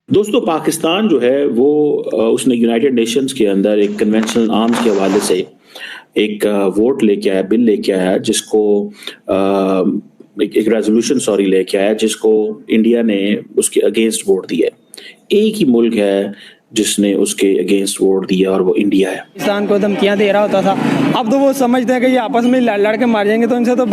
दोस्तों पाकिस्तान जो है वो उसने यूनाइटेड नेशंस के अंदर एक कन्वेंशनल आर्म्स के हवाले से एक वोट लेके आया, बिल लेके आया, जिसको एक रेजोल्यूशन लेके आया, जिसको इंडिया ने उसके अगेंस्ट वोट दिया है। एक ही मुल्क है जिसने उसके अगेंस्ट वोट दिया और वो इंडिया है। पाकिस्तान को धमकियां दे रहा होता था। अब तो वो समझते हैं कि ये आपस में लड़ के मार जाएंगे, तो इनसे तो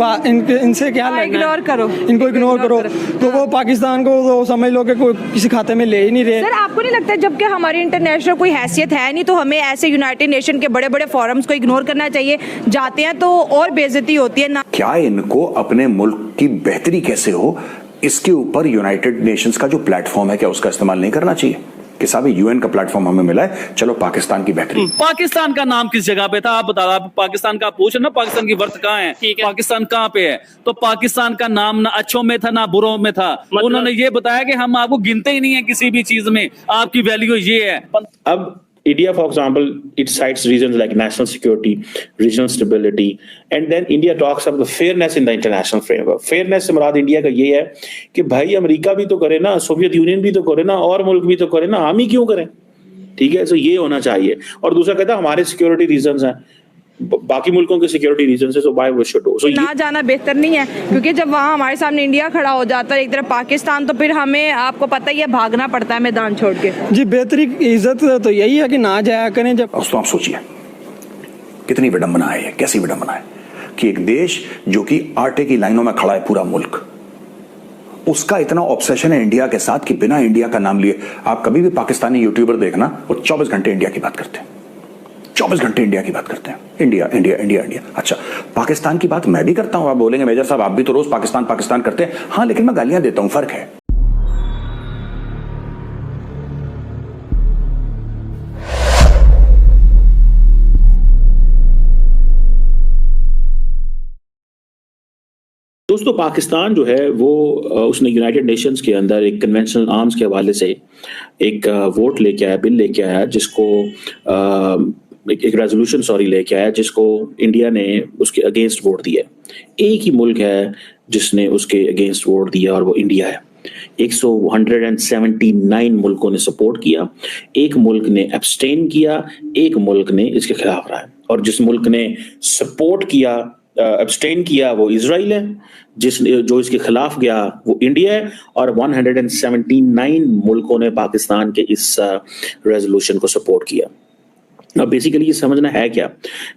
इनसे क्या लड़ना है? इग्नोर करो, इनको इग्नोर करो। तो वो पाकिस्तान को तो समझ लो कि कोई किसी खाते में ले ही नहीं रहे। सर आपको नहीं लगता जबकि हमारी इंटरनेशनल कोई हैसियत है नहीं, तो हमें ऐसे यूनाइटेड नेशन के बड़े बड़े फोरम्स को इग्नोर करना चाहिए? जाते हैं तो और बेइज्जती होती है ना। क्या इनको अपने मुल्क की बेहतरी कैसे हो, इसके ऊपर यूनाइटेड नेशंस का जो प्लेटफॉर्म है क्या उसका इस्तेमाल नहीं करना चाहिए कि साहब यूएन का प्लेटफॉर्म हमें मिला है, चलो पाकिस्तान की बेहतरी। पाकिस्तान का नाम किस जगह पे था आप बताओ। आप पाकिस्तान का पूछ ना, पाकिस्तान की वर्थ कहाँ है, पाकिस्तान कहाँ पे है? तो पाकिस्तान का नाम ना अच्छों में था ना बुरों में था। उन्होंने ये बताया कि हम आपको गिनते ही नहीं है किसी भी चीज में, आपकी वैल्यू ये है। अब India, for example, it cites reasons like national security, regional stability, and then India talks about the fairness in the international framework. Fairness से मुराद इंडिया का ये है कि भाई अमेरिका भी तो करे ना, सोवियत यूनियन भी तो करे ना, और मुल्क भी तो करे ना, हम ही क्यों करें? ठीक है, तो ये होना चाहिए। और दूसरा कहता है हमारे सिक्योरिटी रीजंस हैं, बाकी मुल्कों के सिक्योरिटी रीजन से, so why we should do. So ना जाना बेहतर नहीं है, क्योंकि जब वहाँ हमारे सामने इंडिया खड़ा हो जाता है एक तरफ पाकिस्तान, तो फिर हमें आपको पता ही है भागना पड़ता है मैदान छोड़ के। जी बेहतरी इज्जत तो यही है कि ना जाया करें। जब दोस्तों आप सोचिए कितनी विडंबना है ये, कैसी विडंबना है कि एक देश जो कि आटे की लाइनों में खड़ा है, पूरा मुल्क, उसका इतना ऑब्सेशन है इंडिया के साथ कि बिना इंडिया का नाम लिए आप कभी भी पाकिस्तानी यूट्यूबर देखना, वो 24 घंटे इंडिया की बात करते हैं, 24 घंटे इंडिया की बात करते हैं। India India India India. अच्छा, पाकिस्तान की बात मैं भी करता हूं। आप बोलेंगे मेजर साहब आप भी तो रोज पाकिस्तान पाकिस्तान करते हैं। हाँ, लेकिन मैं गालियां देता हूं, फर्क है। दोस्तों पाकिस्तान जो है वो उसने यूनाइटेड नेशंस के अंदर एक कन्वेंशनल आर्म्स के हवाले से एक वोट लेके आया, बिल लेके आया, जिसको एक रेजोल्यूशन लेके आया, जिसको इंडिया ने उसके अगेंस्ट वोट दिया है। एक ही मुल्क है जिसने उसके अगेंस्ट वोट दिया और वो इंडिया है। 179 मुल्कों ने सपोर्ट किया, एक मुल्क ने एब्सटेन किया, एक मुल्क ने इसके खिलाफ रहा है। और जिस मुल्क ने सपोर्ट किया, एब्सटेन किया, वो इजराइल है। जो इसके खिलाफ गया वो इंडिया है। और 179 मुल्कों ने पाकिस्तान के इस रेजोल्यूशन को सपोर्ट किया। अब बेसिकली ये समझना है क्या,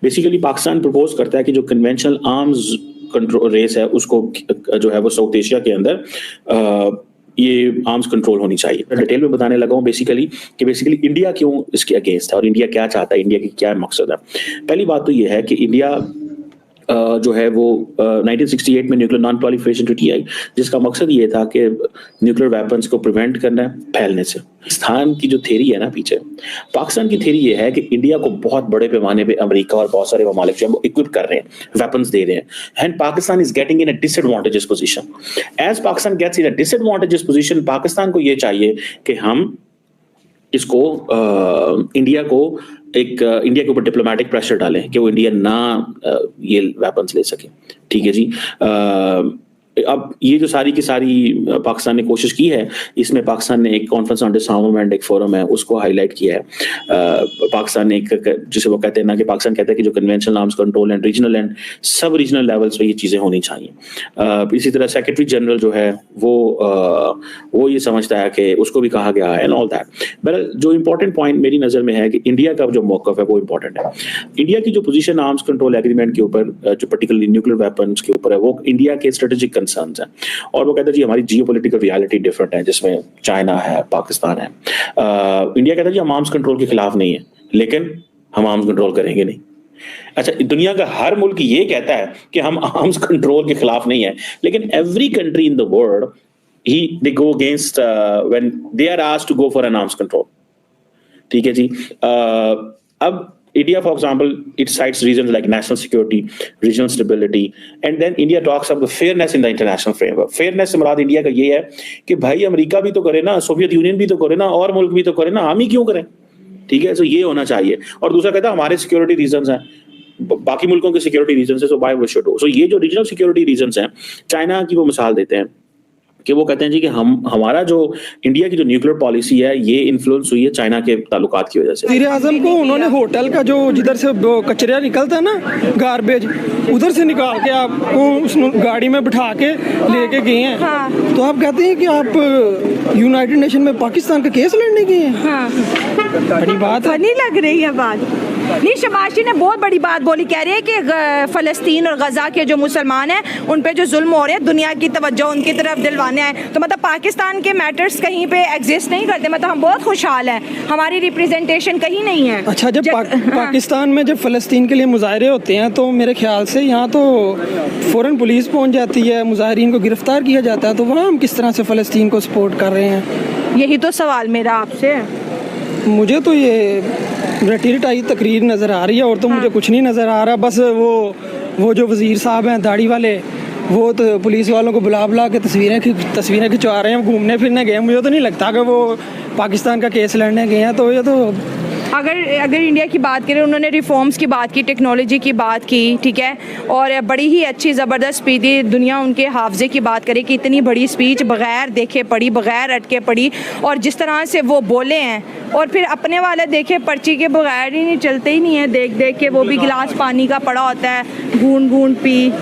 बेसिकली पाकिस्तान प्रपोज करता है कि जो कन्वेंशनल आर्म्स कंट्रोल रेस है उसको जो है वो साउथ एशिया के अंदर ये आर्म्स कंट्रोल होनी चाहिए। डिटेल में बताने लगा हूँ बेसिकली इंडिया क्यों इसके अगेंस्ट है और इंडिया क्या चाहता है, इंडिया की क्या मकसद है। पहली बात तो ये है कि इंडिया जो है वो 1968 में न्यूक्लियर नॉन प्रोलिफरेशन ट्रीटी आई, जिसका मकसद ये था कि न्यूक्लियर वेपन्स को प्रिवेंट करना है फैलने से। पाकिस्तान की जो थ्योरी है ना पीछे, पाकिस्तान की थ्योरी ये है कि इंडिया को बहुत बड़े पैमाने पे अमेरिका और बहुत सारे ममालिक जो है वो इक्विप कर रहे हैं, वेपन्स दे रहे हैं, and Pakistan is getting in a disadvantages position. As Pakistan gets in a disadvantages position, Pakistan को ये चाहिए कि हम इसको इंडिया के ऊपर डिप्लोमेटिक प्रेशर डालें कि वो इंडिया ना ये वेपन्स ले सके। ठीक है जी। अब ये जो सारी की सारी पाकिस्तान ने कोशिश की है, इसमें पाकिस्तान ने एक कॉन्फ्रेंस ऑन डिसआर्मामेंट, एक फोरम है, उसको हाईलाइट किया है। पाकिस्तान ने जिसे वो कहते हैं ना कि पाकिस्तान कहता है कि जो conventional arms control and regional and सब रीजनल लेवल्स पे ये चीज़ें होनी चाहिए। इसी तरह सेक्रेटरी जनरल जो है वो ये समझता है कि उसको भी कहा गया है एंड ऑल दैट। बट जो इंपॉर्टेंट पॉइंट मेरी नज़र में है कि इंडिया का जो मौक़िफ़ है वो इंपॉर्टेंट है। इंडिया की जो पोजीशन आर्म्स कंट्रोल एग्रीमेंट के ऊपर, जो पर्टिकुलरली न्यूक्लियर वेपन्स के ऊपर है, वो इंडिया के स्ट्रेटेजिक कंसर्न्स हैं। और वो कहता है जी हमारी जियोपॉलिटिकल रियलिटी डिफरेंट है, जिसमें चाइना है, पाकिस्तान है। इंडिया कहता है जी हम आर्म्स कंट्रोल के खिलाफ नहीं है, लेकिन हम आर्म्स कंट्रोल करेंगे नहीं। अच्छा, दुनिया का हर मुल्क ये कहता है कि हम आर्म्स कंट्रोल के खिलाफ नहीं है, लेकिन every country in the world they go against when they are asked to go for an arms control. ठीक है जी। अब India, for example, it cites reasons like national security, regional stability, and then India talks about the fairness in the international framework. Fairness से मुराद India का ये है कि भाई America भी तो करे ना, सोवियत यूनियन भी तो करे ना, और मुल्क भी तो करे ना, हम ही क्यों करें? ठीक है, तो ये होना चाहिए। और दूसरा कहता है हमारे सिक्योरिटी रीजंस हैं, बाकी मुल्कों के सिक्योरिटी रीजन से, so why we should do. So ये जो रीजनल सिक्योरिटी रीजंस हैं, चाइना की वो मिसाल देते हैं कि वो कहते हैं जी कि हमारा जो इंडिया की जो न्यूक्लियर पॉलिसी है ये इन्फ्लुएंस हुई है चाइना के ताल्लुकात की वजह से। वज़ीर आज़म को उन्होंने होटल का जो जिधर से कचरा निकलता है ना गार्बेज, उधर से निकाल के आपको उस गाड़ी में बिठा के लेके गए हैं। हाँ। तो आप कहते हैं कि आप यूनाइटेड नेशन में पाकिस्तान का केस लड़ने गए हैं। हाँ। बड़ी बात है। फनी लग रही है बात। नहीं, शबाशी ने बहुत बड़ी बात बोली, कह रही है कि फ़लस्तीन और गज़ा के जो मुसलमान हैं उन पे जो जुल्म हो रहे हैं दुनिया की तवज्जो उनकी तरफ दिलवाने आए। तो मतलब पाकिस्तान के मैटर्स कहीं पे एग्जिस्ट नहीं करते, मतलब हम बहुत खुशहाल हैं, हमारी रिप्रेजेंटेशन कहीं नहीं है। अच्छा, जब पाकिस्तान में जब फ़लस्तीन के लिए मुजाहरे होते हैं तो मेरे ख्याल से यहाँ तो फ़ौरन पुलिस पहुँच जाती है, मुजाहरीन को गिरफ्तार किया जाता है, तो वहाँ हम किस तरह से फ़लस्तीन को सपोर्ट कर रहे हैं? यही तो सवाल मेरा आपसे है। मुझे तो ये रटी रटाई तकरीर नज़र आ रही है और तो मुझे कुछ नहीं नज़र आ रहा। बस वो जो वज़ीर साहब हैं दाढ़ी वाले, वो तो पुलिस वालों को बुला के तस्वीरें खिंचवा रहे हैं, घूमने फिरने गए। मुझे तो नहीं लगता कि वो पाकिस्तान का केस लड़ने गए हैं। तो ये तो अगर इंडिया की बात करें, उन्होंने रिफॉर्म्स की बात की, टेक्नोलॉजी की बात की, ठीक है, और बड़ी ही अच्छी ज़बरदस्त स्पीच दी। दुनिया उनके हाफजे की बात करे कि इतनी बड़ी स्पीच बग़ैर देखे पढ़ी, बग़ैर अटके पढ़ी, और जिस तरह से वो बोले हैं, और फिर अपने वाले देखे पर्ची के बगैर ही नहीं चलते ही नहीं है, देख देख के वो भी गिलास पानी का पड़ा होता है, गूंद पी।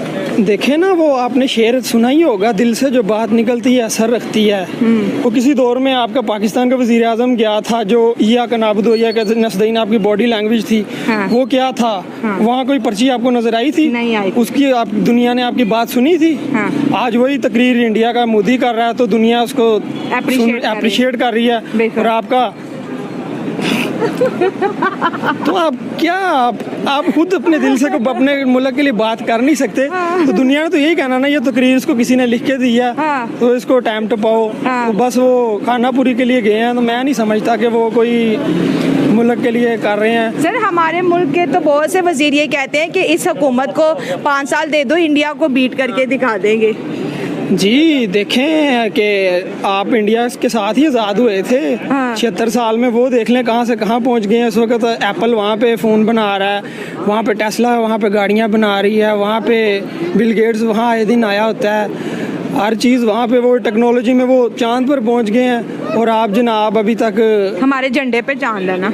देखे ना, वो आपने शेर सुना ही होगा, दिल से जो बात निकलती है असर रखती है। वो किसी दौर में आपका पाकिस्तान का वज़ीर आज़म गया था, जो या का नाबुदो या का नस्दैन आपकी बॉडी लैंग्वेज थी। हाँ। वो क्या था? हाँ। वहाँ कोई पर्ची आपको नजर आई थी? नहीं आई। उसकी दुनिया ने आपकी बात सुनी थी? हाँ। आज वही तकरीर इंडिया का मोदी कर रहा है तो दुनिया उसको अप्रिशिएट कर रही है, और आपका तो आप खुद अपने दिल से अपने मुल्क के लिए बात कर नहीं सकते। हाँ। तो दुनिया ने तो यही कहना ना, ये तकरीर इसको किसी ने लिख के दी है। हाँ। तो इसको टाइम टपाओ। हाँ। तो बस वो खाना पूरी के लिए गए हैं, तो मैं नहीं समझता कि वो कोई मुल्क के लिए कर रहे हैं। सर, हमारे मुल्क के तो बहुत से वज़ीर ये कहते हैं कि इस हुकूमत को 5 साल दे दो, इंडिया को बीट करके दिखा देंगे। जी, देखें कि आप इंडिया के साथ ही आज़ाद हुए थे। हाँ। 76 साल में, वो देख लें कहाँ से कहाँ पहुँच गए हैं। इस वक्त एप्पल वहाँ पे फ़ोन बना रहा है, वहाँ पे टेस्ला वहाँ पे गाड़ियाँ बना रही है, वहाँ पे बिल गेट्स वहाँ आए दिन आया होता है। हर चीज़ वहाँ पे वो टेक्नोलॉजी में वो चांद पर पहुँच गए हैं, और आप जनाब अभी तक हमारे झंडे पे चांद है ना।